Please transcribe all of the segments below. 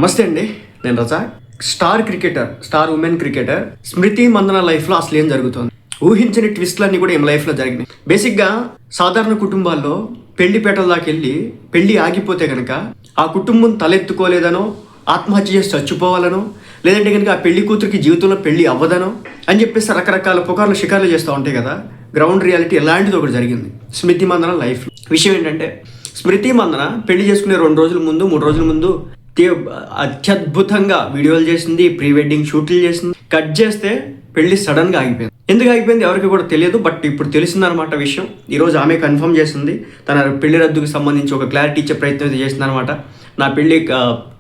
నమస్తే అండి, నేను రజాక్. స్టార్ ఉమెన్ క్రికెటర్ స్మృతి మందన లైఫ్లో అసలు ఏం జరుగుతుంది? ఊహించని ట్విస్ట్లన్నీ కూడా ఏం లైఫ్లో జరిగినాయి. బేసిక్గా సాధారణ కుటుంబాల్లో పెళ్లిపేటల దాకా వెళ్ళి పెళ్లి ఆగిపోతే కనుక ఆ కుటుంబం తలెత్తుకోలేదనో, ఆత్మహత్య చేసి చచ్చిపోవాలనో, లేదంటే కనుక ఆ పెళ్లి కూతురికి జీవితంలో పెళ్లి అవ్వదనో అని చెప్పేసి రకరకాల పుకార్లు షికార్లు చేస్తూ ఉంటాయి కదా. గ్రౌండ్ రియాలిటీ ఎలాంటిది ఒకటి జరిగింది స్మృతి మందన లైఫ్. విషయం ఏంటంటే, స్మృతి మందన పెళ్లి చేసుకునే 2 రోజుల ముందు 3 రోజుల ముందు అత్యద్భుతంగా వీడియోలు చేసింది, ప్రీ వెడ్డింగ్ షూట్లు చేసింది. కట్ చేస్తే పెళ్లి సడన్గా ఆగిపోయింది. ఎందుకు ఆగిపోయింది ఎవరికి కూడా తెలియదు, బట్ ఇప్పుడు తెలిసిందనమాట విషయం. ఈరోజు ఆమె కన్ఫర్మ్ చేసింది, తన పెళ్లి రద్దుకు సంబంధించి ఒక క్లారిటీ ఇచ్చే ప్రయత్నం అయితే చేసిందనమాట. నా పెళ్లి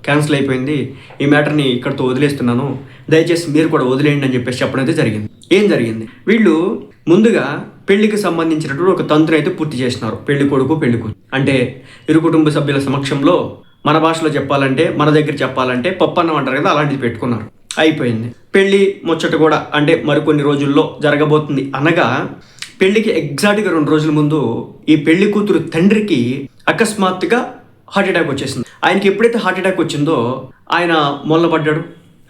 క్యాన్సిల్ అయిపోయింది, ఈ మ్యాటర్ని ఇక్కడితో వదిలేస్తున్నాను, దయచేసి మీరు కూడా వదిలేయండి అని చెప్పేసి చెప్పడం అయితే జరిగింది. ఏం జరిగింది? వీళ్ళు ముందుగా పెళ్లికి సంబంధించినటువంటి ఒక తంత్రం అయితే పూర్తి చేసినారు. పెళ్లి కొడుకు పెళ్లి కూతురు అంటే ఇరు కుటుంబ సభ్యుల సమక్షంలో, మన భాషలో చెప్పాలంటే, మన దగ్గర చెప్పాలంటే పప్పన్నం అంటారు కదా, అలాంటిది పెట్టుకున్నారు. అయిపోయింది. పెళ్లి ముచ్చట కూడా అంటే మరికొన్ని రోజుల్లో జరగబోతుంది అనగా, పెళ్లికి ఎగ్జాక్ట్గా 2 రోజుల ముందు ఈ పెళ్లి కూతురు తండ్రికి అకస్మాత్తుగా హార్ట్ అటాక్ వచ్చేసింది. ఆయనకి ఎప్పుడైతే హార్ట్ అటాక్ వచ్చిందో ఆయన మొల్లబడ్డాడు,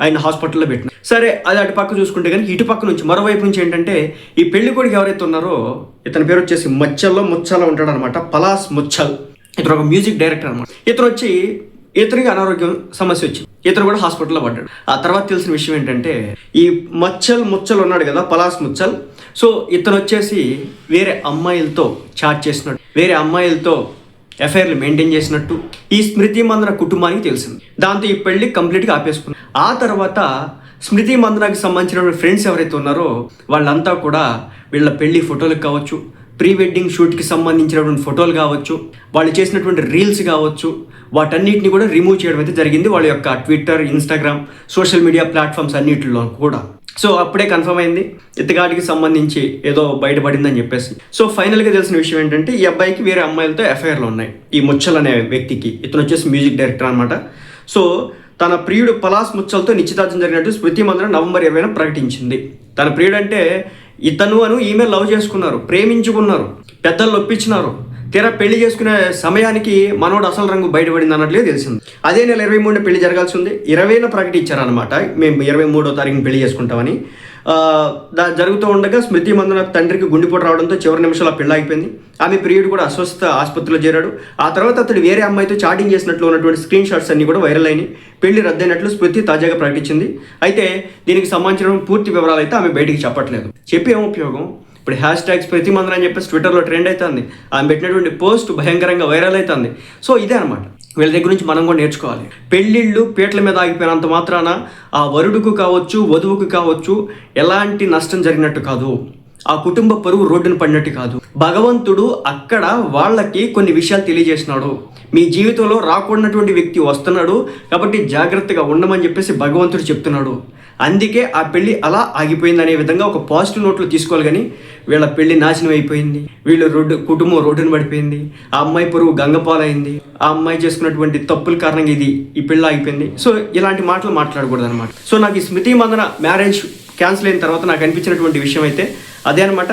ఆయన హాస్పిటల్లో పెట్టిన. సరే, అది అటు పక్క చూసుకుంటే కానీ ఇటు పక్క నుంచి మరోవైపు నుంచి ఏంటంటే, ఈ పెళ్లి కొడుకు ఎవరైతే ఉన్నారో ఇతని పేరు వచ్చేసి ముచ్చల్లో ఉంటాడు అనమాట, పలాస్ ముచ్చల్. ఇతను ఒక మ్యూజిక్ డైరెక్టర్ అనమాట. ఇతనికి అనారోగ్యం సమస్య వచ్చింది, ఇతను కూడా హాస్పిటల్లో పడ్డాడు. ఆ తర్వాత తెలిసిన విషయం ఏంటంటే, ఈ ముచ్చల్ ఉన్నాడు కదా, పలాస్ ముచ్చల్. సో ఇతను వచ్చేసి వేరే అమ్మాయిలతో చాట్ చేసినట్టు, వేరే అమ్మాయిలతో అఫైర్లు మెయింటైన్ చేసినట్టు ఈ స్మృతి మందన కుటుంబానికి తెలిసింది. దాంతో ఈ పెళ్లి కంప్లీట్గా ఆపేసుకున్నారు. ఆ తర్వాత స్మృతి మందనకి సంబంధించిన ఫ్రెండ్స్ ఎవరైతే ఉన్నారో వాళ్ళంతా కూడా వీళ్ళ పెళ్లి ఫోటోలకు కావచ్చు, ప్రీ వెడ్డింగ్ షూట్కి సంబంధించినటువంటి ఫోటోలు కావచ్చు, వాళ్ళు చేసినటువంటి రీల్స్ కావచ్చు, వాటన్నిటిని కూడా రిమూవ్ చేయడం అయితే జరిగింది వాళ్ళ యొక్క Twitter, Instagram, social media platforms అన్నిటిలో కూడా. సో అప్పుడే కన్ఫర్మ్ అయింది ఇతగాడికి సంబంధించి ఏదో బయటపడిందని చెప్పేసి. సో ఫైనల్గా తెలిసిన విషయం ఏంటంటే, ఈ అబ్బాయికి వేరే అమ్మాయిలతో ఎఫ్ఐఆర్లు ఉన్నాయి. ఈ ముచ్చల్ అనే వ్యక్తికి, ఇతను వచ్చేసి మ్యూజిక్ డైరెక్టర్ అనమాట. సో తన ప్రియుడు పలాస్ ముచ్చల్తో నిశ్చితార్థం జరిగినట్టు స్మృతి మందన నవంబర్ 20న ప్రకటించింది. తన ప్రియుడు అంటే ఇతను ఈమెయిల్ లవ్ చేసుకున్నారు, ప్రేమించుకున్నారు, పెద్దలు ఒప్పించినారు. తీరా పెళ్లి చేసుకునే సమయానికి మనోడు అసలు రంగు బయటపడింది అన్నట్లే తెలిసింది. అదే నెల 23న పెళ్లి జరగాల్సి ఉంది, 20న ప్రకటించారనమాట, మేము 23వ తారీఖున పెళ్లి చేసుకుంటామని. జరుగుతూ ఉండగా స్మృతి మందన తండ్రికి గుండెపోటు రావడంతో చివరి నిమిషాలు పెళ్లి ఆగిపోయింది. ఆమె ప్రియుడు కూడా అస్వస్థ ఆసుపత్రిలో చేరాడు. ఆ తర్వాత అతడు వేరే అమ్మాయితో చాటింగ్ చేసినట్లు ఉన్నటువంటి స్క్రీన్ షాట్స్ అన్ని కూడా వైరల్ అయినాయి. పెళ్లి రద్దయినట్లు స్మృతి తాజాగా ప్రకటించింది. అయితే దీనికి సంబంధించిన పూర్తి వివరాలు అయితే ఆమె బయటికి చెప్పట్లేదు. చెప్పి ఏం ఉపయోగం? ఇప్పుడు #, స్మృతి మందన అని చెప్పేసి ట్విట్టర్లో ట్రెండ్ అవుతుంది. ఆమె పెట్టినటువంటి పోస్ట్ భయంకరంగా వైరల్ అవుతుంది. సో ఇదే అనమాట, వీళ్ళ దగ్గర నుంచి మనం కూడా నేర్చుకోవాలి. పెళ్ళిళ్ళు పీటల మీద ఆగిపోయినంత మాత్రాన ఆ వరుడుకు కావచ్చు, వధువుకు కావచ్చు ఎలాంటి నష్టం జరిగినట్టు కాదు, ఆ కుటుంబ పరువు రోడ్డున పడినట్టు కాదు. భగవంతుడు అక్కడ వాళ్ళకి కొన్ని విషయాలు తెలియజేసినాడు. మీ జీవితంలో రాకూడనటువంటి వ్యక్తి వస్తున్నాడు కాబట్టి జాగ్రత్తగా ఉండమని చెప్పేసి భగవంతుడు చెప్తున్నాడు. అందుకే ఆ పెళ్లి అలా ఆగిపోయింది అనే విధంగా ఒక పాజిటివ్ నోట్లో తీసుకోవాలి. కానీ వీళ్ళ పెళ్లి నాశనం అయిపోయింది, కుటుంబం రోడ్డున పడిపోయింది, ఆ అమ్మాయి పరువు గంగపాలైంది, ఆ అమ్మాయి చేసుకున్నటువంటి తప్పుల కారణంగా ఈ పెళ్లి ఆగిపోయింది. సో ఇలాంటి మాటలు మాట్లాడకూడదు అనమాట. సో నాకు ఈ స్మృతి మందన మ్యారేజ్ క్యాన్సిల్ అయిన తర్వాత నాకు అనిపించినటువంటి విషయం అయితే అదే అనమాట.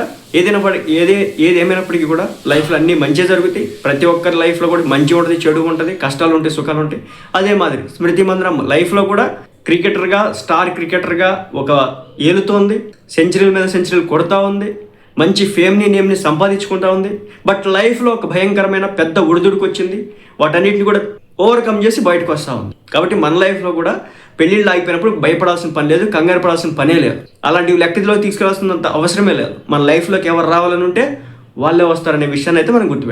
ఏదేమైనప్పటికీ కూడా లైఫ్లో అన్నీ మంచిగా జరుగుతాయి. ప్రతి ఒక్కరి లైఫ్లో కూడా మంచి ఉంటుంది, చెడు ఉంటుంది, కష్టాలు ఉంటాయి, సుఖాలు ఉంటాయి. అదే మాదిరి స్మృతి మందన లైఫ్లో కూడా స్టార్ క్రికెటర్గా ఒక ఏలుతోంది, సెంచరీల మీద సెంచరీలు కొడతా ఉంది, మంచి ఫేమ్ని నేమ్ని సంపాదించుకుంటా ఉంది. బట్ లైఫ్లో ఒక భయంకరమైన పెద్ద ఉడుదుడుకు వచ్చింది, వాటన్నిటిని కూడా ఓవర్కమ్ చేసి బయటకు వస్తూ ఉంది. కాబట్టి మన లైఫ్లో కూడా పెళ్ళిళ్ళు ఆగిపోయినప్పుడు భయపడాల్సిన పని లేదు, కంగారు పడాల్సిన పనే లేదు, అలాంటివి లెక్కలో తీసుకెళ్లాల్సినంత అవసరమే లేదు. మన లైఫ్లోకి ఎవరు రావాలని ఉంటే వాళ్ళే వస్తారనే విషయాన్ని అయితే మనం గుర్తుపెట్టాలి.